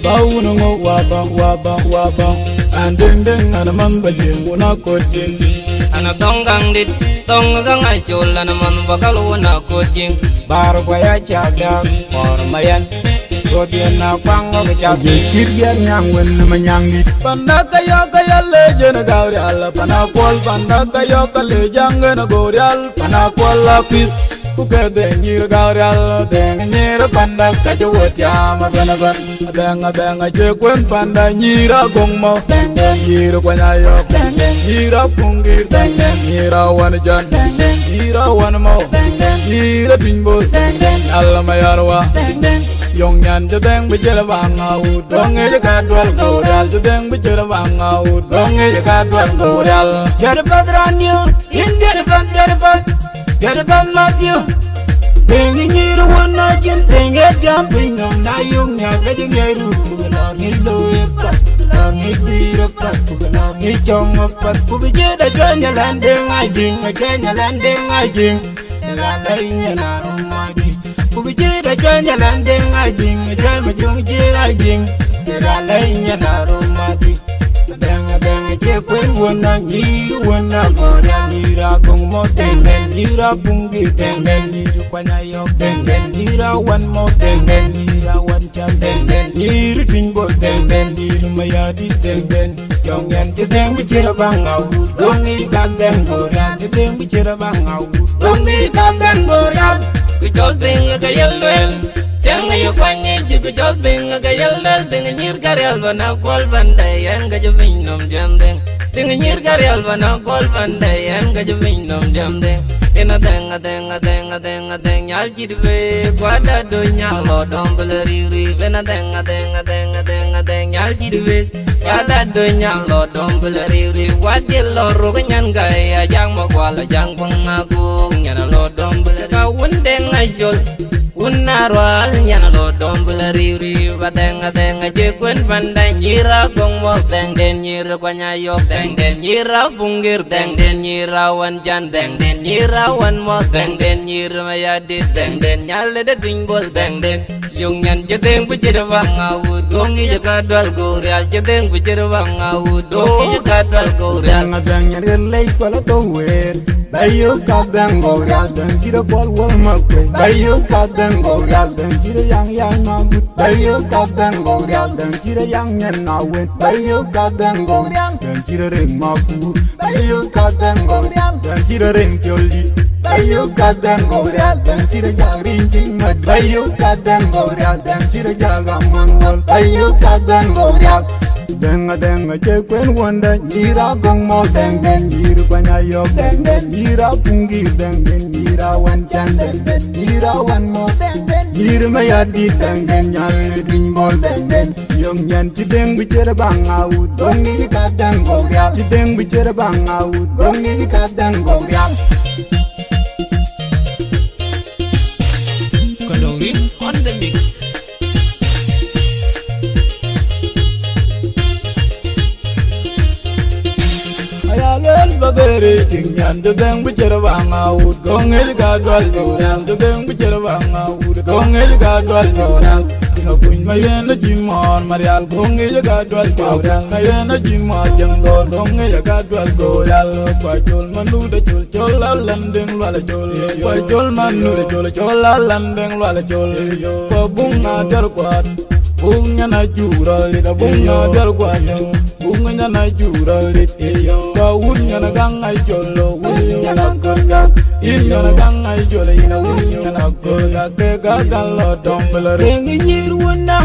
bauna ngo waba andeng deng ana mamba jenguna koding ana tongang dit tongang asyol ana man bakal wana koding baru gaya cagam mayan godian na kwango kecagi kirgiar nyang wen manyang dit panda kayo leje na gaurial panakol panda kayo leje na gaurial panakol lapis kuke dengir gaurial dengir panda kayo wetiam aganagan adang jekwen panda nyira gongmo dengir kwanyayo nyira pungir nyira wanjan nyira wanmo nyira pinbol alamayarwa Yong nyan jodeng bicara bangau donge jaga dual goral jodeng bicara bangau donge jaga dual goral jadi padranyo india depan matio dengi nyiru wana jen dengi jumping on nayung nya kajingeru kubela ngilo epat ngibiro pat kubela ngichong epat kubijeda janya landeng ajing lalainya narumadi kubijeda janya landeng ajing jama jong lalainya narumadi Deng jekwen wana nyiru wana goria nira gong mo dengen nira bungi dengen niru kwanyayok dengen nira wan mo dengen nira wan jam dengen niru pinbol dengen niru mayadi dengen yong yan jedeng bicara bangau dongi kandeng goria jedeng bicara bangau dongi kandeng goria kejol ding kayal duel Jang ayo kwanye juga joding agayal dal dengan nyir karyal bana kol bandayan gajo minom jamdeng dengan nyir karyal bana kol bandayan gajo minom jamdeng ena deng nyal jidwe kwada do nyalo dom beleri ena deng nyal jidwe kwada do nyalo dom beleri wadil loro kenyan gaya jang mo kwala jang pengagung nyana lo dom beleri kawun deng ajol Unarwal nyana lo dombula riuri bateng jekwen pandai nyira gong mo deng den nyira kwanya yok deng den nyira punggir deng den nyira wan jan deng den nyira wan mo deng den nyira mayadi deng den nyale de dingbol deng den yung nyan jedeng bujir bangau dongi jaga dwal gorial jedeng bujir bangau dongi jaga dwal gorial deng nyari lei kwala tower bayo kadang gorial deng kira kwal wal makwe bayo kadang gorial deng kira yang mamut bayo kadang gorial deng kira yang nyen nawen bayo kadang gorial deng kira reng mapur bayo kadang gorial deng kira reng kyoli bayo kadang gorial deng kira jaring tingmat bayo kadang gorial deng kira jaga mangol bayo kadang gorial Deng jekwen wanda nyira gong mo deng den nyira kwanyayok deng den nyira punggir deng den nyira wan chan deng den nyira wan mo deng den nyira mayadi deng den nyale dingbol deng den yong nyan chideng bicara bangau dongi kadang gorial chideng bicara bangau dongi kadang gorial Kodongin on the mix. Ayalel babere tingyan jodeng bicara bangau gongel gadwal joran jodeng bicara bangau gongel gadwal joran tino puny mayena jimon marial gongel gadwal joran mayena jimon jangdor gongel gadwal goyal pajol manu de chol landeng wala chol pajol manu de chol landeng wala chol bunga jarkwat bunga na jural da bunga jarkwat bunga na jural Wunya na ganga jolo, wunya na goga. Inya na ganga jolo, ina wunya na goga. Kega galo dombler. Dengi nyir wana,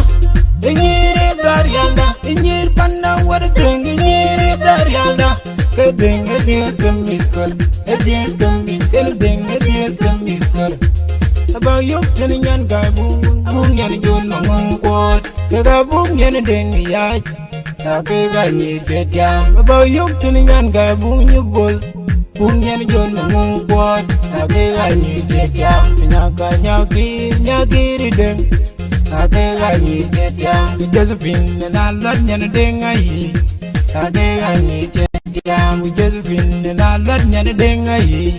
nyir darianda, nyir panna wada dengi nyir darianda. Ke dengi dia kemikal, dia kemikal, dengi dia kemikal. Abayok tani nyan gabu, bunyan jono ngongkot. Kega bunyan dengi yaj. Tapi gani jetiam, abayok tuni nyan ga bunyi bol, bunyan jon mungkuat. Tapi gani jetiam, nyakiri deng. Tapi gani jetiam, Josephine na lot nyan dengai. Tapi gani jetiam, Josephine na lot nyan dengai.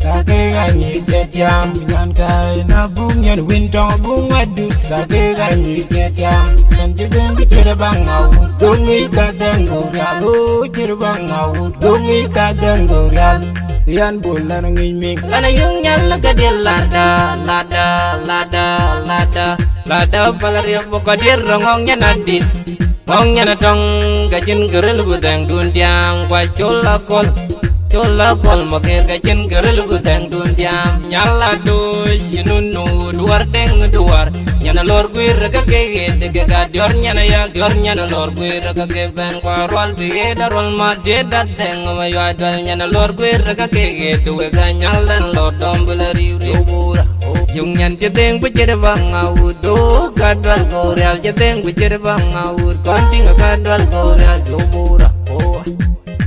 Tapi gani jetiam, nyan kai na bunyan wintong bungadu. Tapi gani jetiam, nyan jedeng bangau dongi kadang gorial o jir bangau dongi kadang gorial yan bulan ngimik lana yung nyal gadil lada palaria bokadir rongong nya nadit ong nya natong gajin gerel budang dundiang kwa chola kol makir gajin gerel budang dundiang nyala do jinunu duar deng duar nyana lor guir kake de ga dior nyana ya dior nyana lor guir kake ben kwa rol bige darol ma de deng ma ya dal nyana lor guir kake de ga nyal dan lor dombleri ubura yung nyan jedeng bujere bangau do kadwal gorial jedeng bujere bangau konting kadwal gorial ubura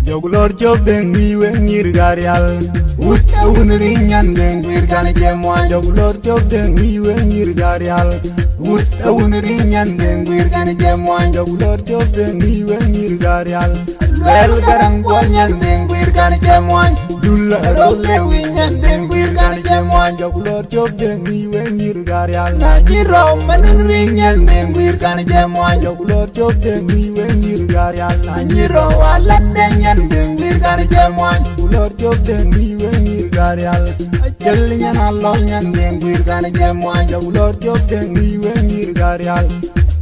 Jogulor job deng niwe ngir garial ut unri nyan deng wir kan jemo jogulor job deng niwe ngir garial ut unri nyan deng wir kan jemo jogulor job deng niwe ngir garial bel garang go nyan deng wir kan jemo dulla role wi nyan deng wir kan jemo jogulor job deng niwe ngir garial na jiro manri nyan deng wir kan jemo jogulor job deng niwe ngir garial na jiro walan deng deng wir kan jamuan ulor job deng niwe ngir garial acel nyana lol nyan deng wir kan jamuan ulor job deng niwe ngir garial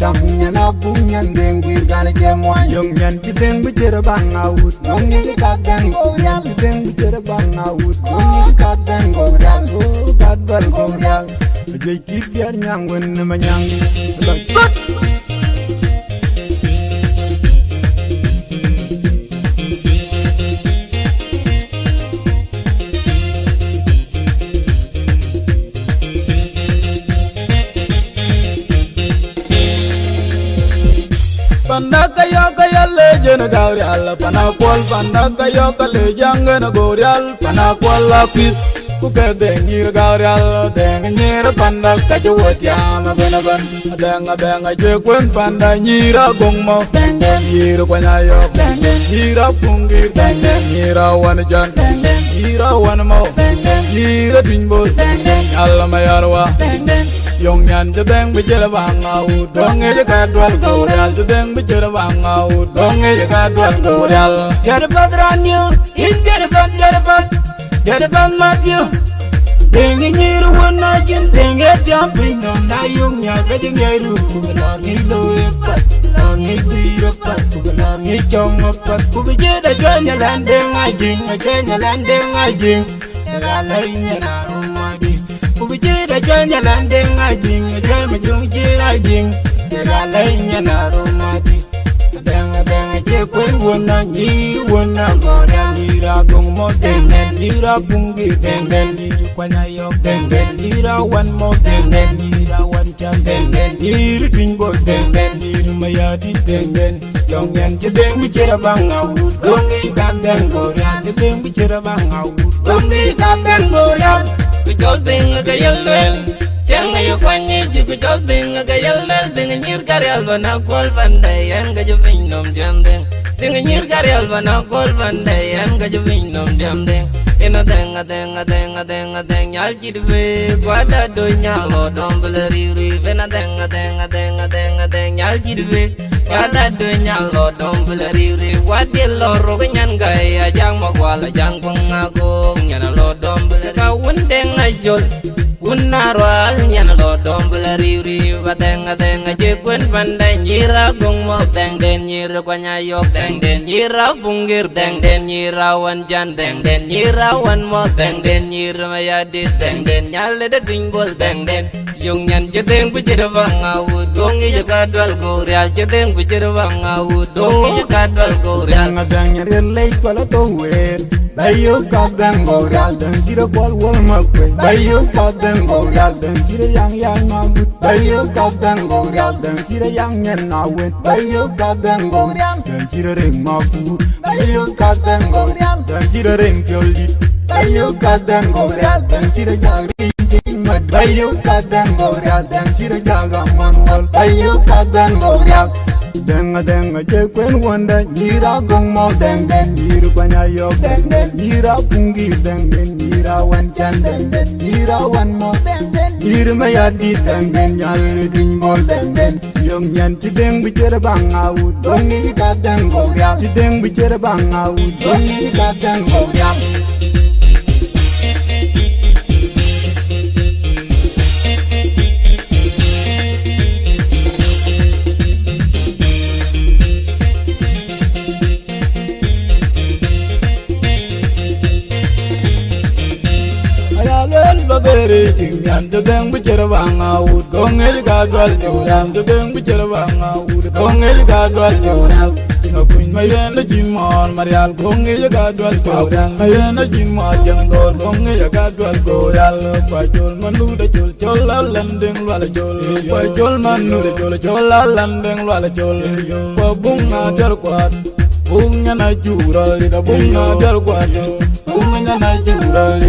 tam nyana bung nyan deng wir kan jamuan yong nyan ci deng bicara bang out yong ni ka deng gorial deng bicara bang out yong ni ka deng gorial o gadbal gorial jey kit biar nyang wen ma nyang Panda kaya lejen gorial panakwal panda kaya lejang na gorial panakwal lapis kuke dengir gorial dengir panda kajuat yam benaban deng jekwen panda nyira gongmo dengir kwanyayo nyira pungir nyira wanjan nyira wanmo nyira binbol almayarwa Yong nyan jedeng bicara bangau donge kadwal gorial jedeng bicara bangau donge kadwal gorial jarabat ranyo in jarabat matyo dengi nyiru wana jin dengi jumping on na yung nya kajing nyiru kugalar ni loe pat ni kuira pat kugalar ni chong pat kubijeda janya landeng ajing ngalai nyana rumadi kubijeda janya landeng ajing jama jung jirajing ngalai nyana rumadi Deng je kwen wona ni wona gora lira gong mo deng lira bungi deng lira kwanya yo deng lira one mo deng lira one chan deng lira twinbo deng lira mayadi deng yong yan je deng bicara bangau dongi kadang gora je deng bicara bangau dongi kadang gora Kujol ding gayalwel Jang ayo kwanye jugu jol ding gayalwel Ding nyir karyal bana kol banday Yan gajo vinom jam ding Ding nyir karyal bana kol banday Yan gajo vinom jam ding Ina deng Nyal chidwe Kwada do nyalo dombele riri Ina deng Nyal chidwe Kwada do nyalo dombele riri Wadi loro kenyan gaya Jang makwala jang pengagong Nyana lo dombele Kawun deng ajol Unarwal nyana lo dombele riri Bateng jekwen pandai Nyira gong mo deng den Nyira kwanya yok deng den Nyira punggir deng den Nyira wan jan deng den Nyira wan mo deng den Nyira mayadit deng den Nyale da dwingbol deng den Yung nyan jedeng bicara bangau Dongi jakadwal gorial jedeng bicara bangau Dongi jakadwal gorial Ngadang nyari kwala tower Bayo kadang gorial dan kira kwal wal makwe Bayo kadang gorial dan kira yang mamut Bayo kadang gorial dan kira yang nyen awet Bayo kadang gorial dan kira ring mafur Bayo kadang gorial dan kira ring kyolit Bayo kadang gorial dan kira jari Bayo kadang gorial dan kira jaga manual Bayo kadang gorial Deng je kwen wanda Nyira gong mo deng Nyira kwanya yok deng Nyira punggir deng Nyira wan chan deng Nyira wan mo deng Nyir ma ya di dengen nyal ding bol dengen Yung nyan ti deng bicara bang awut Dongi ka deng gorial Ti deng bicara bang awut Dongi ka deng gorial Babere tingan dedeng bicara banga ud gongel gadwal joram dedeng bicara banga ud gongel gadwal joram tinga kuin mayen jimon marial gongel gadwal joram mayen jimon jang dor gongel gadwal goral pajol manu de jol landeng wala jol pajol manu de jol landeng wala jol babunga dar kwat bunga na jural da bunga dar kwat bunga na jural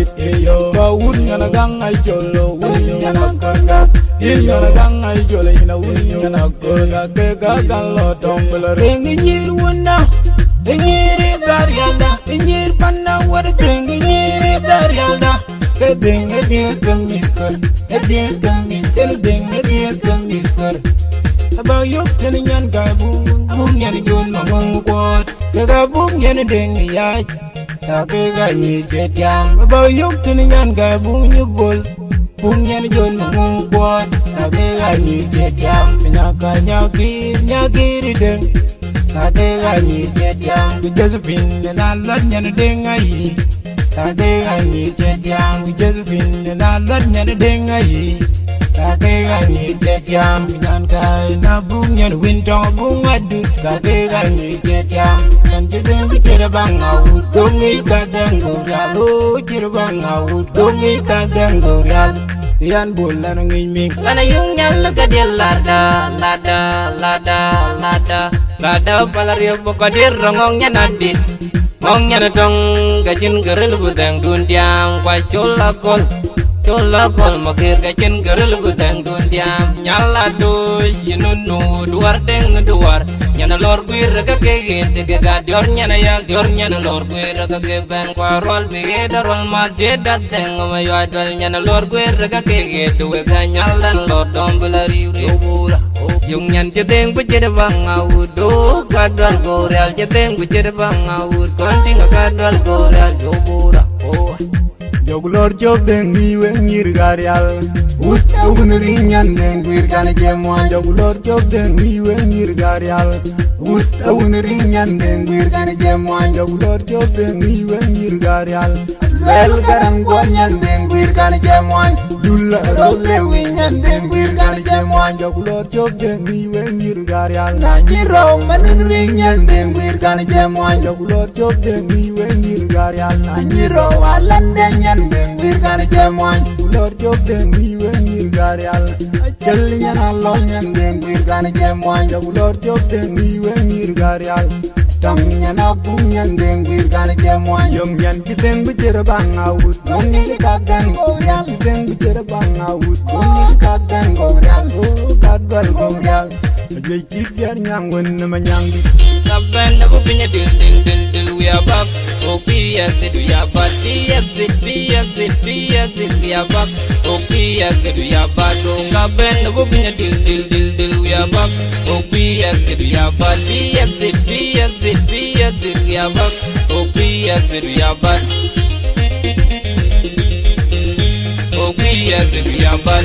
yo bawunya na ganga jolo wunya na karga inya na ganga jolo ina wunya na karga ke galo tombler Engir wuna, engir garyalda, engir panna war engir garyalda. Kedeng edir kemikar, edir kemikar, deng edir kemikar. Aba yuk tenyan gabung, bunyan jon mamang kuat. Gabung yan deng yaj, tapi gani jetiam. Aba yuk tenyan gabung nyubol. Bunyan jon mamang kuat, tapi gani jetiam. Penyaka nyakir deng. Tade gani jetiam, Josephine na lad nyan deng ayi. Tade gani jetiam, Josephine na lad nyan deng ayi. Tade gani jetiam, nyan kai na bung nyan wintong bung adut. Tade gani jetiam, nyan jedeng bicara bang awut dongi kadang goral, oh jira bang awut dongi kadang goral. Yan bulan ngiming Lana yung nyal ka dia lada palario bokadir rongong nya nadit ngong nya dong gajin gerel budang dundiam kwa cholakol makir gajin gerel budang dundiam nyala dus yinunu duar deng duar nyana lor guir ka kege ga dior nyana ya dior nyana lor guir ka ke ben kwa rol bige darol ma de dateng ma yo adal nyana lor guir ka kege duwe ga nyala lor dom belari ubura yung nyan jedeng bujere bang awudo kadwal goreal jedeng bujere bang awud konting kadwal goreal ubura Joglor job deng niwe nyir garyal Ut ugun rinyan deng gwir gane jemuan Joglor job deng niwe nyir garyal Ut ugun rinyan deng gwir gane jemuan Joglor job deng niwe nyir garyal Lel garang gwanyan deng gwir gane jemuan Dula role winyan deng gwir gane jemuan Joglor job deng niwe nyir garyal Na nyiro maning rinyan deng gwir gane jemuan Joglor job deng niwe nyir garyal Na nyiro walan denyan deng gwir gane jemuan Joglor job deng niwe nyir garyal Ajal nyan alol nyan deng gwir gane jemuan Joglor job deng niwe nyir garyal Dong nyan abung nyan deng gwir gane jemuan Yung nyan kiteng bicara bang awut Nongi kadang goryal Kiteng bicara bang awut Nongi kadang goryal Oh kadwal goryal Ajay kityar nyang wen na manyang di Saben na bupinya dil we are back oh PXZ we are back PXZ we are back oh PXZ we are back oh saben na bupinya dil we are back oh PXZ we are back PXZ we are back oh PXZ we are back oh PXZ we are back